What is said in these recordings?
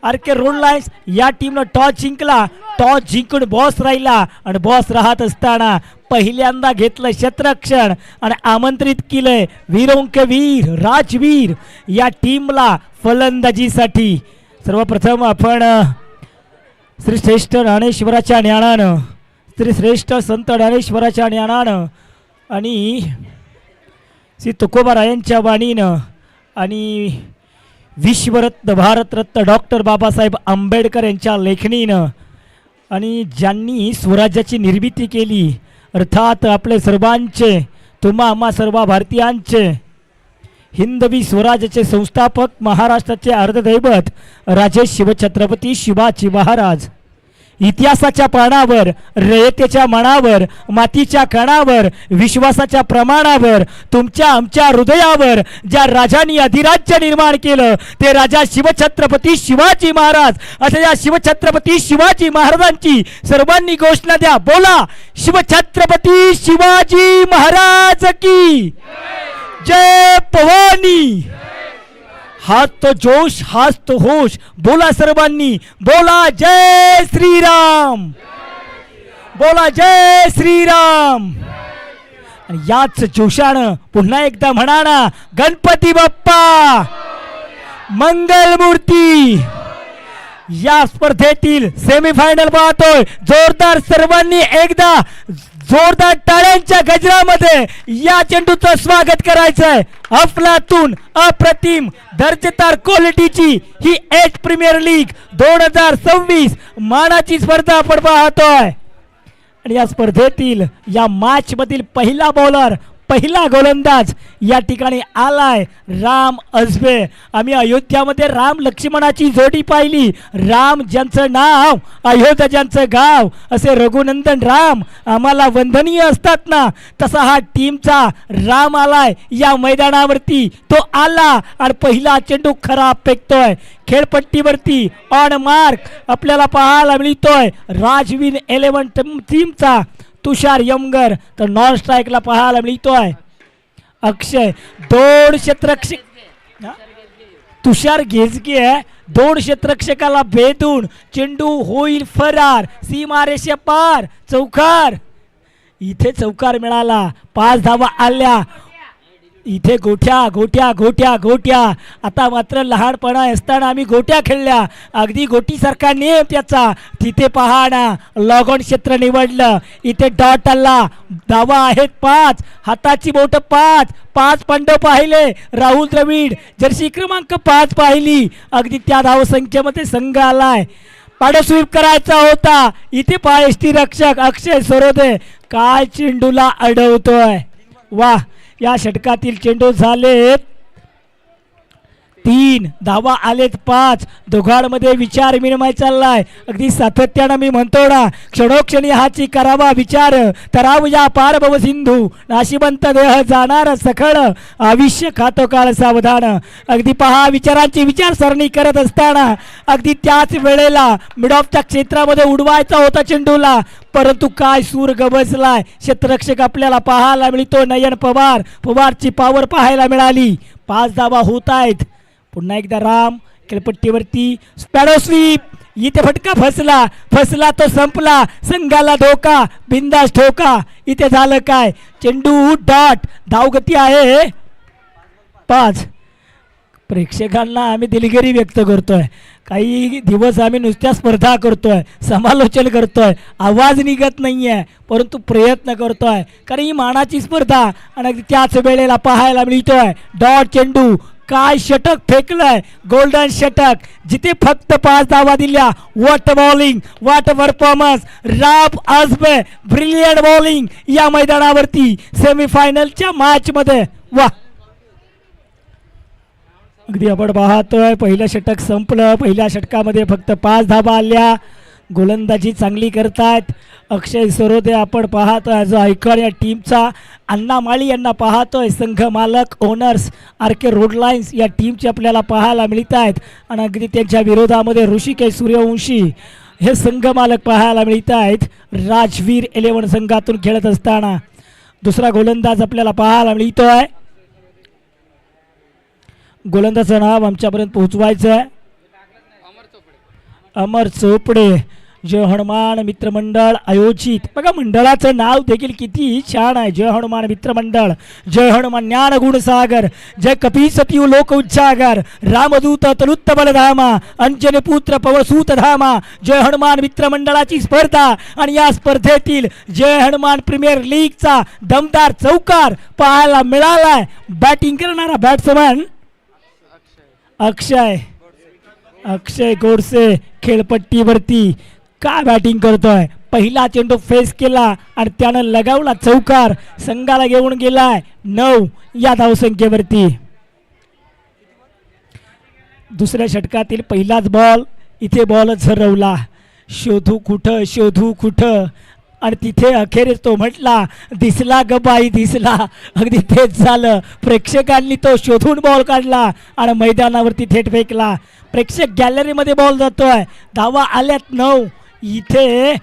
RK road lines या टीमनं toss जिंकला. टॉस जिंकून बॉस राहिला आणि बॉस राहत असताना पहिल्यांदा घेतलं क्षेत्ररक्षण आणि आमंत्रित केलंय वीरोंकवीर राजवीर या टीमला फलंदाजीसाठी. सर्वप्रथम आपण श्री श्रेष्ठ ज्ञानेश्वराच्या ज्ञानानं, श्री श्रेष्ठ संत ज्ञानेश्वराच्या ज्ञानानं आणि श्री तुकोबारायांच्या वाणीनं आणि विश्वरत्न भारतरत्न डॉक्टर बाबासाहेब आंबेडकर यांच्या लेखणीनं आणि ज्यांनी स्वराज्याची निर्मिती केली अर्थात आपले सर्वांचे तुम्हा आम्हा सर्व भारतीयांचे हिंदवी स्वराज्याचे संस्थापक महाराष्ट्राचे अर्धदैवत राजे शिवछत्रपती शिवाजी महाराज. इतिहासाच्या पानावर रयतेच्या मनावर मातीच्या कणावर विश्वासाच्या प्रमाणावर तुमच्या आमच्या हृदयावर ज्या राजांनी अधिराज्य निर्माण केलं ते राजा शिवछत्रपती शिवाजी महाराज. अशा या शिवछत्रपती शिवाजी महाराजांची सर्वांनी घोषणा द्या. बोला शिवछत्रपती शिवाजी महाराज की जय भवानी. हाथ तो जोश हाथ तो होश. बोला सर्वांनी बोला जय श्रीराम. बोला जय श्रीराम. आणि याच जोशानं पुन्हा एकदा म्हणा ना गणपती बाप्पा मंगलमूर्ती. या स्पर्धेतील सेमीफायनल पाहतोय जोरदार सर्वांनी एकदा जोरदार टाळ्यांच्या गजरामध्ये या चेंडूचं स्वागत करायचंय. अफलातून अप्रतिम दर्जेदार क्वालिटीची ही एच प्रीमियर लीग 2026 मानाची स्पर्धा आपण पाहतोय. आणि या स्पर्धेतील या मॅच मधील पहिला बॉलर पहिला गोलंदाज या ठिकाणी आलाय राम असबे. आम्ही अयोध्यामध्ये राम लक्ष्मणाची जोडी पाहिली. राम ज्यांचं नाव अयोध्या ज्यांचं गाव असे रघुनंदन राम आम्हाला वंदनीय असतात ना तसा हा टीमचा राम आलाय या मैदानावरती. तो आला आणि पहिला चेंडू खराब फेकतोय. खेळपट्टीवरती ऑन मार्क आपल्याला पाहायला मिळतोय राजवीर 11 टीमचा तुषार यमगर. तर नॉन स्ट्राईकला पाहायला मिळतोय अक्षय. 2 क्षेत्ररक्षक तुषार घेजगे 2 क्षेत्ररक्षकाला भेदून चेंडू होईल फरार. सीमारेषे पार चौकार. इथे चौकार मिळाला. 5 धावा आल्या. इथे गोट्या गोट्या गोट्या गोट्या. आता मात्र लहानपणा असताना आम्ही गोट्या खेळल्या अगदी गोटीसारखा नेम त्याचा. तिथे पहा ना लॉग ऑन क्षेत्र निवडलं. इथे डॉट आला. धावा आहेत 5. हाताची बोट 5 पांडव पाहिले. राहुल द्रविड जर्सी क्रमांक 5 पाहिली. अगदी त्या धावसंख्येमध्ये संघ आलाय. पाडो स्वीप करायचा होता. इथे पायष्टी रक्षक अक्षय सरोदे काय चेंडूला अडवतोय. वा या षटकातील चेंडू झालेत 3 धावा आलेत 5. दोघांमध्ये विचार विनिमय चाललाय अगदी सातत्यानं. मी म्हणतो ना क्षणोक्षणी हाची करावा विचार तराव या पार भव सिंधू नाशिवंत देह जाणार सखळ आयुष्य खातो काळ सावधान. अगदी पहा विचारांची विचारसरणी करत असताना अगदी त्याच वेळेला मिड ऑफच्या क्षेत्रामध्ये उडवायचा होता चेंडूला परंतु काय सूर गबसलाय. क्षेत्ररक्षक आपल्याला पाहायला मिळतो नयन पवार. पवारची पॉवर पाहायला मिळाली. 5 धावा होत आहेत. पुन्हा एकदा राम खेळपट्टीवरती स्पॅडो स्वीप. इथे फटका फसला तो संपला. संघाला धोका बिंदास ठोका. इथे झालं काय चेंडू डॉट. धावगती आहे 5. प्रेक्षकांना आम्ही दिलगिरी व्यक्त करतोय. काही दिवस आम्ही नुसत्या स्पर्धा करतोय समालोचन करतोय आवाज निघत नाहीये परंतु प्रयत्न करतोय कारण ही मानाची स्पर्धा. आणि त्याच वेळेला पाहायला मिळतोय डॉट चेंडू. काय षटक फेकलंय गोल्डन षटक. जिथे फक्त 5 धावा दिल्या. What bowling what performance. Ram आजबे ब्रिलियंट बॉलिंग या मैदानावरती सेमीफायनलच्या मॅच मध्ये. वा अगदी आपण पाहतोय पहिलं षटक संपलं. पहिल्या षटकामध्ये फक्त 5 धावा आल्या. गोलंदाजी चांगली करतायत अक्षय सरोदे. आपण पाहतोय जो आयकॉन या टीमचा. अण्णा माळी यांना पाहतोय संघ मालक ओनर्स आरके रोड लाईन्स या टीमचे आपल्याला पाहायला मिळत आहेत. आणि अगदी त्यांच्या विरोधामध्ये ऋषिकेश सूर्यवंशी हे संघ मालक पाहायला मिळत आहेत. राजवीर 11 संघातून खेळत असताना दुसरा गोलंदाज आपल्याला पाहायला मिळतोय. गोलंदाजाचं नाव आमच्यापर्यंत पोहोचवायचं आहे. अमर चोपडे जय हनुमान मित्रमंडळ आयोजित. बघा मंडळाचं नाव देखील किती छान आहे. जय हनुमान मित्रमंडळ, जय हनुमान ज्ञान गुणसागर, जय कपीसतीव लोक उच्चागर, रामदूत तनुत्त बलधामा, अंजनी पुत्र पवसूत धामा. जय हनुमान मित्रमंडळाची स्पर्धा आणि या स्पर्धेतील जय हनुमान प्रीमियर लीगचा दमदार चौकार पाहायला मिळालाय. बॅटिंग करणारा बॅट्समन अक्षय गोडसे खेळपट्टीवरती काय बॅटिंग करतोय. पहिला चेंडू फेस केला आणि त्यानं लगावला चौकार. संघाला घेऊन गेलाय 9 या धावसंख्येवरती. दुसऱ्या षटकातील पहिलाच बॉल इथे बॉलच हरवला. शोधू कुठं आणि तिथे अखेरीस तो म्हटला दिसला ग बाई दिसला. अगदी तेच झालं. प्रेक्षकांनी तो शोधून बॉल काढला आणि मैदानावरती थेट फेकला. प्रेक्षक गॅलरीमध्ये बॉल जातोय. धावा आल्यात 9. इथे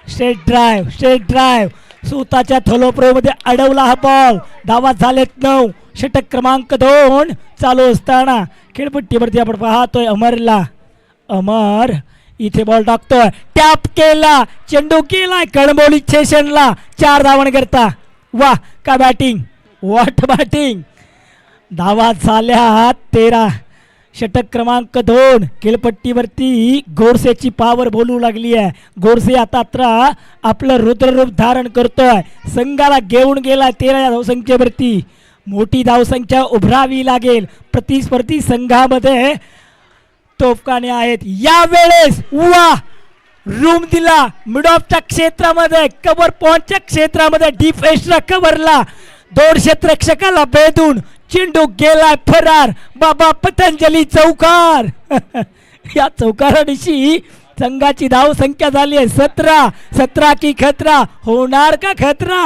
स्ट्रेट ड्राईव्ह स्वतःच्या थलोप्रोमध्ये अडवला हा बॉल. धावा झालेत 9. षटक क्रमांक 2 चालू असताना खेळपट्टीवरती आपण पाहतोय अमर इथे बॉल टाकतोय. टॅप केला, चेंडू केलाय कणबोली स्टेशनला. 4 धावण करता. वा का बॅटिंग, व्हॉट बॅटिंग. धावा झाल्या 13. षटक क्रमांक 2 खेळपट्टीवरती गोडसेची पावर बोलू लागली आहे. गोडसे आता आपलं रुद्ररूप धारण करतोय. संघाला घेऊन गेला 13 या धावसंख्येवरती. मोठी धावसंख्या उभरावी लागेल. प्रतिस्पर्धी संघामध्ये तोफखाने आहेत. यावेळेस वा रूम दिला मिड ऑफच्या क्षेत्रामध्ये, कव्हर पॉइंटच्या क्षेत्रामध्ये, डीप एजला कव्हरला 2 क्षेत्ररक्षकाला भेदून चेंडू गेलाय फरार. बाबा पतंजली चौकार. या चौकारानिशी संघाची धाव संख्या झाली आहे 17 की खतरा होणार का खतरा.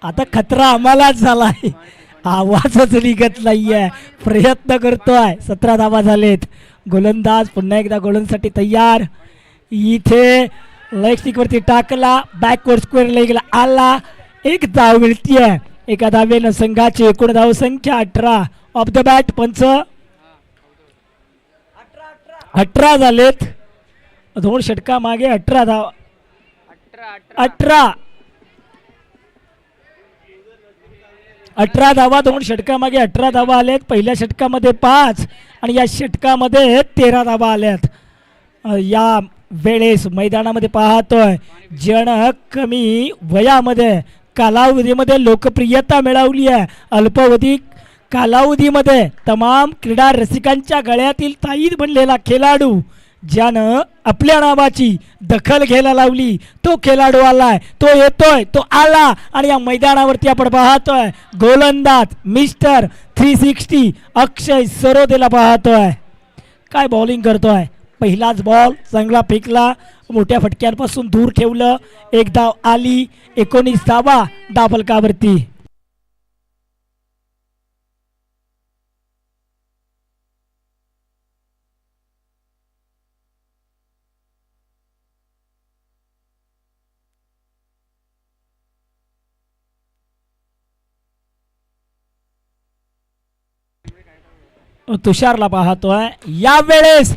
आता खतरा आम्हालाच झालाय. आवाजच निघत नाहीये. प्रयत्न करतोय. 17 धावा झालेत. गोलंदाज पुन्हा एकदा गोलंदाजसाठी तयार. इथे लेग स्टिक वरती टाकला, बॅकवर्ड स्क्वेअर लेगला आला. 1 धाव मिळतीये. एका धावेनं संघाची एकूण धाव संख्या 18. ऑफ द बॅट पंच 18 झालेत. 2 षटका मागे 18 धाव 18 धावा. 2 षटका मागे 18 धावा आल्यात. पहिल्या षटकामध्ये 5 आणि या षटकामध्ये 13 धावा आल्यात. या वेळेस मैदानामध्ये पाहतोय जण कमी वयामध्ये कालावधीमध्ये लोकप्रियता मिळवली आहे. अल्पावधी कालावधीमध्ये तमाम क्रीडा रसिकांच्या गळ्यातील ताईत बनलेला खेळाडू ज्यानं आपल्या नावाची दखल घ्यायला लावली तो खेळाडू आलाय. तो येतोय, तो आला आणि या मैदानावरती आपण पाहतोय गोलंदाज मिस्टर 360 अक्षय सरोदेला पाहतोय. काय बॉलिंग करतोय. पहिलाच बॉल चांगला फेकला, मोठ्या फटक्यांपासून दूर ठेवलं. 1 धाव आली. 19 धावा डाबलकावरती. तुषारला पाहतोय. यावेळेस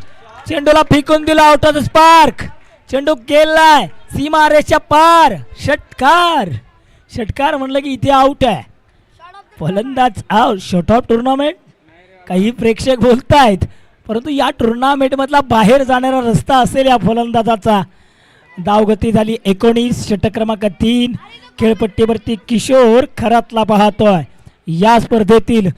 चेंडूला फेकून दिला आउट ऑफ द स्पार्क. चेंडू गेलाय सीमारेषा पार. षटकार म्हणलं की इथे आउट आहे. फलंदाज आउट. शॉर्ट ऑफ टुर्नामेंट काही प्रेक्षक बोलतायत, परंतु या टुर्नामेंट मधला बाहेर जाणारा रस्ता असेल या फलंदाजाचा. धावगती झाली 19. षटक क्रमांक 3 खेळपट्टीवरती किशोर खरातला पाहतोय. या स्पर्धेतील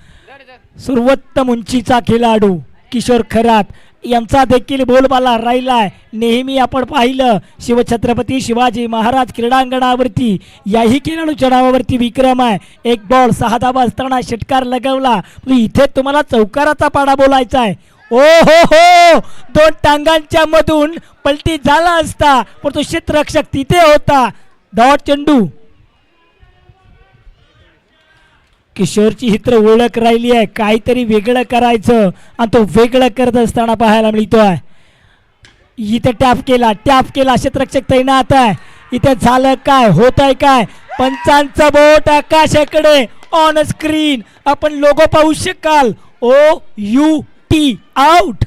सर्वोत्तम उंचीचा खेळाडू किशोर खरात यांचा देखील बोलबाला राहिलाय. नेहमी आपण पाहिलं शिवछत्रपती शिवाजी महाराज क्रीडांगणावरती याही खेळाडूच्या नावावरती विक्रम आहे. 1 बॉल 6 धावा असताना षटकार लगावला. इथे तुम्हाला चौकाराचा पाडा बोलायचा आहे. ओ हो 2 टांगांच्या मधून पलटी झाला असता, पण तो क्षेत्ररक्षक तिथे होता. डॉट चेंडू. किशोरची ही तर ओळख राहिली आहे. काहीतरी वेगळं करायचं आणि तो वेगळं करत असताना पाहायला मिळतोय. इथे टॅप केला क्षेत्ररक्षक तैनात आहे. इथे झालं काय, होत आहे काय. पंचांचं बोट आकाशाकडे. ऑन स्क्रीन आपण लोगो पाहू शकाल. OUT out.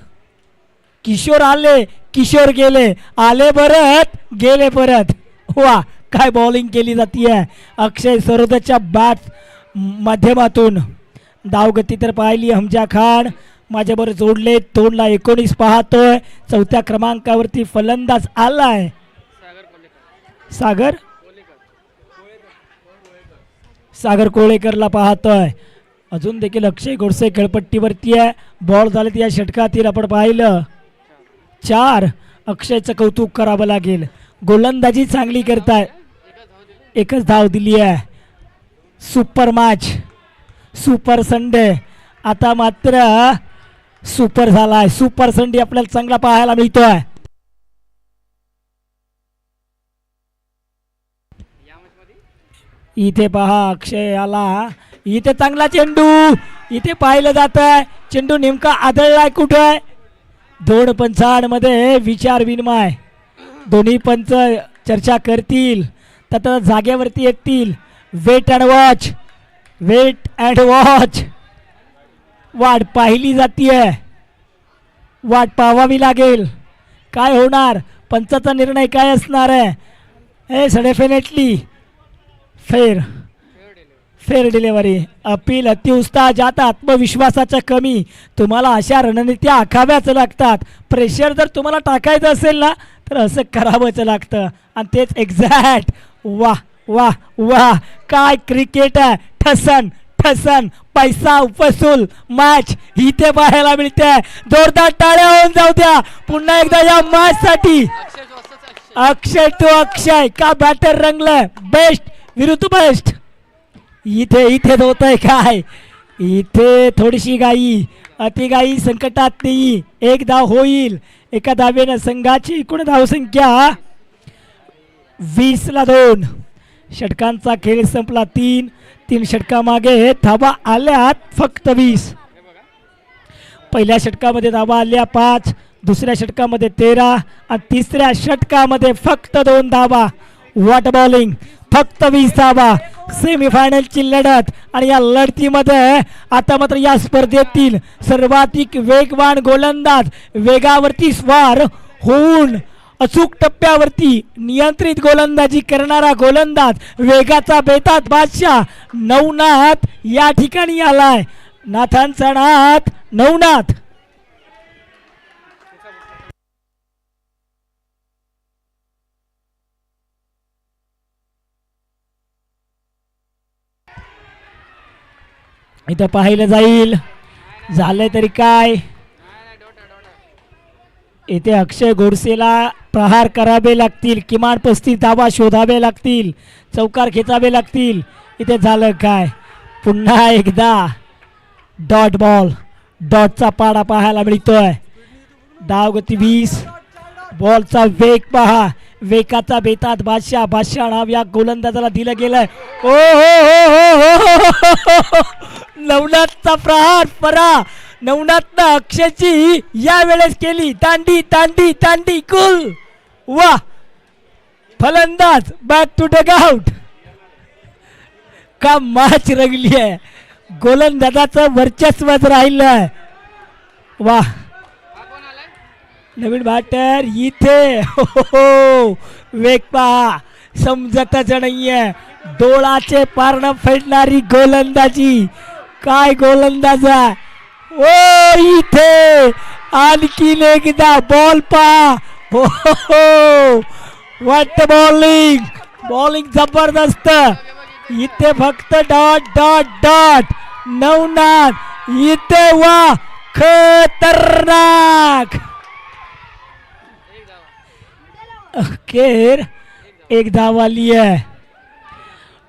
किशोर आले किशोर गेले, आले परत गेले परत. वा काय बॉलिंग केली जातीये अक्षय सरोदच्या बॅट माध्यमातून. धावगती तर पाहिली हमजा खान माझ्याबरोबर जोडले 2/19 पाहतोय. चौथ्या क्रमांकावरती फलंदाज आलाय सागर कोळेकरला पाहतोय. अजून देखील अक्षय गोडसे खेळपट्टीवरती आहे. बॉल झाले या षटकातील आपण पाहिलं 4. अक्षयचं कौतुक करावं लागेल, गोलंदाजी चांगली करताय. एकच धाव दिली आहे. Super match, super Sunday. आता मात्र सुपर झालाय, सुपर संडे आपल्याला चांगला पाहायला मिळतोय. इथे पहा अक्षय आला, इथे चांगला चेंडू, इथे पाहिलं जात आहे चेंडू नेमका आदळलाय कुठे. 2 पंचांमध्ये विचार विनिमय, दोन्ही पंच चर्चा करतील तर जागेवरती येतील. Wait and watch, wait and watch. वाट पाहिली जातीये, वाट पाहावी लागेल. काय होणार, पंचाचा निर्णय काय असणार आहे. हे डेफिनेटली फेर डिलिव्हरी. अपील अतिउत्साह जाता आत्मविश्वासाच्या कमी. तुम्हाला अशा रणनीत्या आखाव्याच लागतात. प्रेशर जर तुम्हाला टाकायचं असेल ना तर असं करावंच लागतं आणि तेच एक्झॅक्ट. वाह वाह वाह काय क्रिकेट आहे. ठसन ठसन पैसा वसूल मॅच इथे पाहायला मिळते. जोरदार टाळ्या होऊन जाऊ द्या पुन्हा एकदा या मॅच साठी. अक्षय तो अक्षय का बॅटर रंगलाय, बेस्ट विरुद्ध बेस्ट. इथे होतंय काय, इथे थोडीशी गाई अतिगाई संकटात नाही. एक धाव होईल. एका धावेनं संघाची एकूण धावसंख्या 20-2. षटकांचा खेळ संपला. 3 षटकामागे धावा आल्यात फक्त 20. पहिल्या षटकामध्ये धावा आल्या 5, दुसऱ्या षटकामध्ये 13 आणि तिसऱ्या षटकामध्ये फक्त 2 धावा. वॉट बॉलिंग, फक्त 20 धावा. सेमीफायनलची लढत आणि या लढतीमध्ये आता मात्र या स्पर्धेतील सर्वाधिक वेगवान गोलंदाज, वेगावरती स्वार होऊन अचूक टप्प्यावरती नियंत्रित गोलंदाजी करणारा गोलंदाज, वेगाचा बेतात बादशाह नवनाथ या ठिकाणी आलाय. नाथांचा नाथ नवनाथ. इथं पाहिलं जाईल, झालंय तरी काय. इथे अक्षय गोडसेला प्रहार करावे लागतील, किमान 35 धावा शोधावे लागतील, चौकार खेचावे लागतील. इथे झालं काय, पुन्हा एकदा डॉट बॉल, डॉटचा पाडा पाहायला मिळतोय. धावगती 20, बॉलचा वेग पहा, वेगाचा बेतात बादशाह, बादशाह नाव या गोलंदाजाला दिलं गेलंय. ओ हो हो नवनाथचा प्रहार परा. नवनाथनं अक्षयची या वेळेस केली तांडी तांडी तांडी कुल. वा फलंदाज बॅक टू डग आउट. का मॅच रंगली आहे, गोलंदाजाचं वर्चस्वच राहिलंय. वा नवीन बॅटर इथे. हो वेग पहा, समजतच नाहीये. डोळाचे पारणं फेडणारी गोलंदाजी, काय गोलंदाज आहे. ओ इथे आणखीन एकदा बॉल पहा. हो व्हॉट बॉलिंग, बॉलिंग जबरदस्त. इथे फक्त डॉट डॉट डॉट. नवनाथ इथे वा खतरनाक. अखेर एक धाव आली आहे.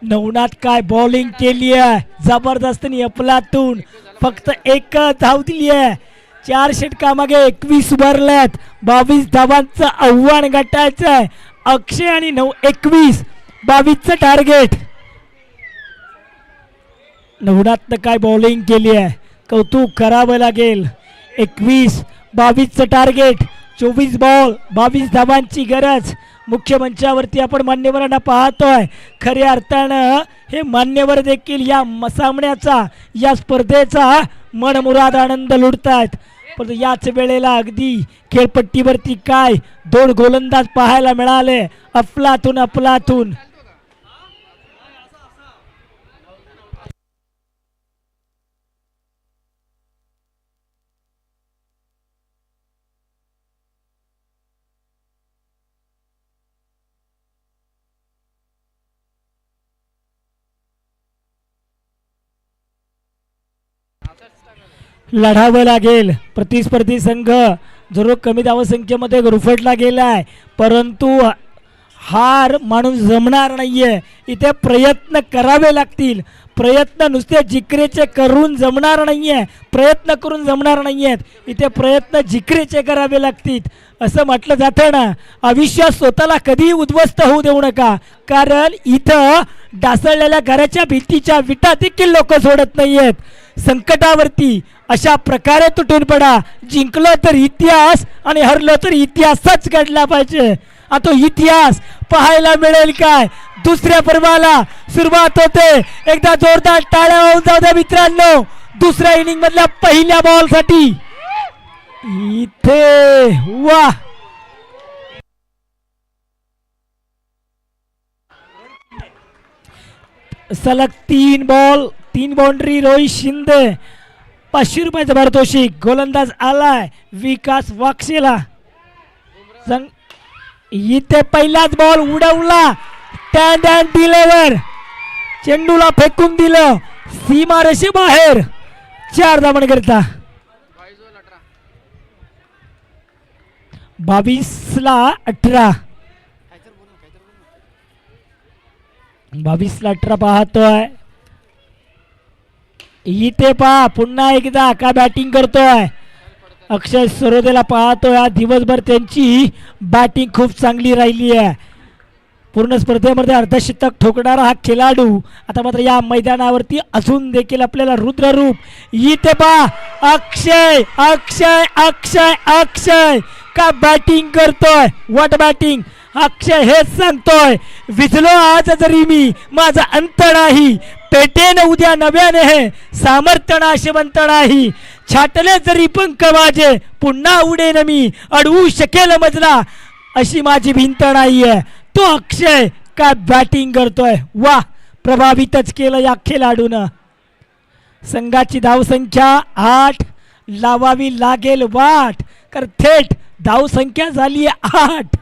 नवनाथ काय बॉलिंग केली आहे जबरदस्तीने अफलातून. फक्त एक धाव दिली आहे. 4 षटकामागे 21 भरल्यात. 22 धावांचं आव्हान गाठायचं आहे. अक्षय आणि 21-22चं टार्गेट. नवनाथनं काय बॉलिंग केली आहे, कौतुक करावं लागेल. 21-22चं टार्गेट, 24 बॉल 22 धावांची गरज. मुख्य मंचावरती आपण मान्यवरांना पाहतोय. खऱ्या अर्थानं हे मान्यवर देखील या सामन्याचा, या स्पर्धेचा मनमुराद आनंद लुटतायत. परंतु याच वेळेला अगदी खेळपट्टीवरती काय दोन गोलंदाज पाहायला मिळाले. अफलातून अफलातून. लढावं लागेल. प्रतिस्पर्धी संघ जरूर कमी धावसंख्येमध्ये गुरफटला गेलाय, परंतु हार माणूस जमणार नाहीये. इथे प्रयत्न करावे लागतील. प्रयत्न नुसते जिकरेचे करून जमणार नाहीये. प्रयत्न करून जमणार नाहीयेत. इथे प्रयत्न जिकरेचे करावे लागतील. असं म्हटलं जातं ना, अविश्वास स्वतःला कधी उद्ध्वस्त होऊ देऊ नका, कारण इथं ढासळलेल्या घराच्या भिंतीच्या विटा देखील लोक सोडत नाहीयेत. संकटावरती अशा प्रकारे तुटून पडा. जिंकलो तर इतिहास आणि हरलो तर इतिहासच घडला पाहिजे. आता तो इतिहास पाहायला मिळेल काय? दुसऱ्या पर्वाला सुरुवात होते. एकदा जोरदार टाळ्या होऊन जाऊ द्या मित्रांनो. दुसऱ्या इनिंग मधल्या पहिल्या बॉल साठी इथे वा सलग 3 बॉल 3 बाउंड्री. रोहित शिंदे 500 रुपयाचं पारितोषिक. गोलंदाज आलाय विकास वाक्षेला. इथे पहिलाच बॉल उडवला. टॅन टॅन डिलेवर चेंडूला फेकून दिलं सीमारेषे बाहेर. 4 धावन करता. 22-18. 22-18 पाहतोय. इथे पहा पुन्हा एकदा का बॅटिंग करतोय. अक्षय सरोदेला पाहतोय. आज दिवसभर त्यांची बॅटिंग खूप चांगली राहिली आहे. पूर्ण स्पर्धेमध्ये अर्धशतक ठोकणारा हा खेळाडू आता मात्र या मैदानावरती अजून देखील आपल्याला रुद्ररूप. इथे पहा अक्षय अक्षय अक्षय अक्षय का बॅटिंग करतोय. What batting. अक्षय हेच सांगतोय, विझलो आज जरी मी माझा अंत नाही. पेटेन उद्या नव्याने हे सामर्थ्य नाशवंत नाही. छाटले जरी पंख माझे पुन्हा उडेन मी. अडवू शकेल मजला अशी माझी भिंत नाहीये. तो अक्षय काय बॅटिंग करतोय. वा, प्रभावितच केलं या खेळाडूनं. संघाची धावसंख्या 8. लावावी लागेल वाट, कर थेट धावसंख्या झाली 8.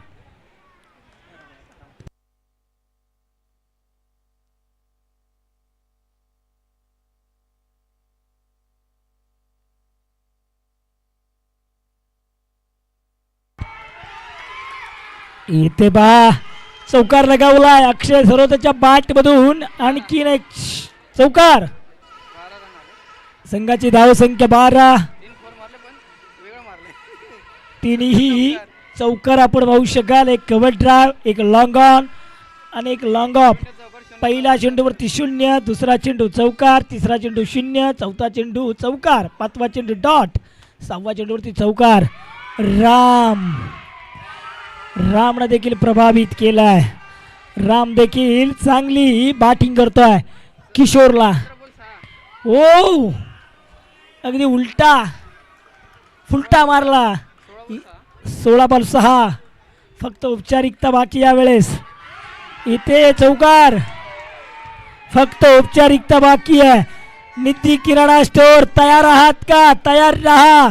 इथे बा चौकार लगावलाय अक्षय सरोदेच्या बॅट मधून. आणखीन एक चौकार. संघाची धावसंख्या 12. तिन्ही चौकार आपण पाहू शकाल. एक कव्हर ड्राइव्ह, एक लॉंग ऑन आणि एक लॉंग ऑफ. पहिला चेंडूवरती 0, दुसरा चेंडू चौकार, तिसरा चेंडू 0, चौथा चेंडू चौकार, 5वा चेंडू डॉट, 6वा चेंडूवरती चौकार. रामने देखील प्रभावित केलाय. राम देखील चांगली बॅटिंग करतोय. किशोरला ओ अगदी फुलटा मारला. 16 बॉल 6. फक्त औपचारिकता बाकी यावेळेस. इथे चौकार. फक्त औपचारिकता बाकी आहे. निधी किराणा स्टोअर तयार आहात का? तयार रहा.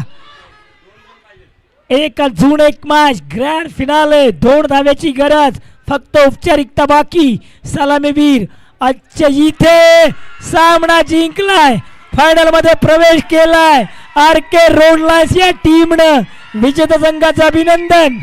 1 जून 1 मॅच ग्रँड फिनाले. 2 धाव्याची गरज. फक्त औपचारिकता बाकी. सलामीवीर आजच्या इथे सामना जिंकलाय. फायनल मध्ये प्रवेश केलाय. RK रोड लाईन्स या टीमनं. विजेता संघाचं अभिनंदन.